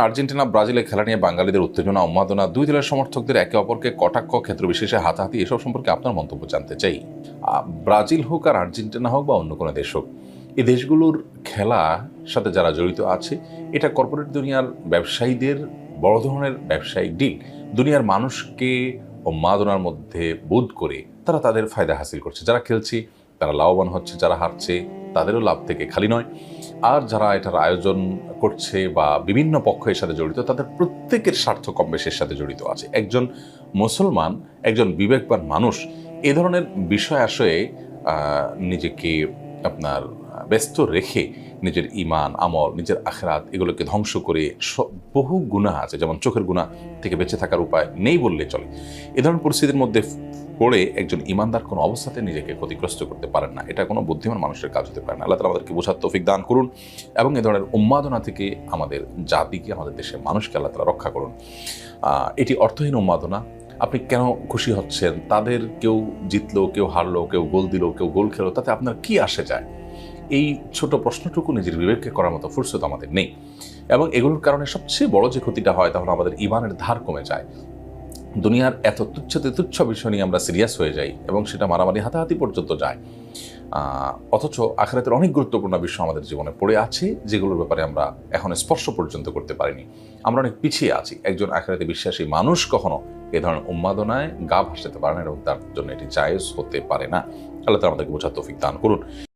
Argentina ব্রাজিলের খেলা নিয়ে বাঙালিদের উত্তেজনা উন্মাদনা, দুই দলের সমর্থকদের একে অপরকে কটাক্ষ, ক্ষেত্রবিশেষে হাতাহাতি, এসব সম্পর্কে আপনার মন্তব্য জানতে চাই। ব্রাজিল হোক আর আর্জেন্টিনা হোক বা অন্য কোনো দেশ হোক, এই দেশগুলোর খেলার সাথে যারা জড়িত আছে, এটা কর্পোরেট দুনিয়ার ব্যবসায়ীদের বড় ধরনের ব্যবসায়িক ডিল। দুনিয়ার মানুষকে উন্মাদনার মধ্যে বোধ করে তারা তাদের ফায়দা হাসিল করছে। যারা খেলছে তারা লাভবান হচ্ছে, যারা হারছে তাদেরও লাভ থেকে খালি নয়। আর যারা এটার আয়োজন করছে বা বিভিন্ন পক্ষ এর সাথে জড়িত, তাদের প্রত্যেকের স্বার্থ কম বেশি এর সাথে জড়িত আছে। একজন মুসলমান, একজন বিবেকবান মানুষ এ ধরনের বিষয় আশয়ে নিজেকে আপনার ব্যস্ত রেখে নিজের ইমান, আমল, নিজের আখরাত এগুলোকে ধ্বংস করে বহু গুনাহ আছে, যেমন চোখের গুনাহ থেকে বেঁচে থাকার উপায় নেই বললে চলে। এ ধরনের পরিস্থিতির মধ্যে পড়ে একজন ইমানদার কোনো অবস্থাতে নিজেকে ক্ষতিগ্রস্ত করতে পারেন না। এটা কোনো বুদ্ধিমান মানুষের কাজ হতে পারে না। আল্লাহ তাআলা আমাদেরকে বোঝার তৌফিক দান করুন এবং এ ধরনের উন্মাদনা থেকে আমাদের জাতিকে, আমাদের দেশের মানুষকে আল্লাহ তাআলা রক্ষা করুন। এটি অর্থহীন উন্মাদনা। আপনি কেন খুশি হচ্ছেন? তাদের কেউ জিতলো, কেউ হারলো, কেউ গোল দিল, কেউ গোল খেলো, তাতে আপনার কি আসে যায়? এই ছোট প্রশ্নটুকু নিজের বিবেককে করার মতো ফুরসত আমাদের নেই। এবং এগুলোর কারণে সবচেয়ে বড় যে ক্ষতিটা হয়, তখন আমাদের ঈমানের ধার কমে যায়। দুনিয়ার এত তুচ্ছতে তুচ্ছ বিষয় নিয়ে আমরা সিরিয়াস হয়ে যাই এবং সেটা মারামারি, হাতাহাতি পর্যন্ত যায়। অথচ আখিরাতের অনেক গুরুত্বপূর্ণ বিষয় আমাদের জীবনে পড়ে আছে, যেগুলোর ব্যাপারে আমরা এখন স্পর্শ পর্যন্ত করতে পারিনি। আমরা অনেক পিছিয়ে আছি। একজন আখিরাতে বিশ্বাসী মানুষ কখনো এ ধরনের উন্মাদনায় গা ভাসাতে পারে না এবং তার জন্য এটি জায়েজ হতে পারে না। আল্লাহ তাআলা আমাদেরকে বোঝার তৌফিক দান করুন।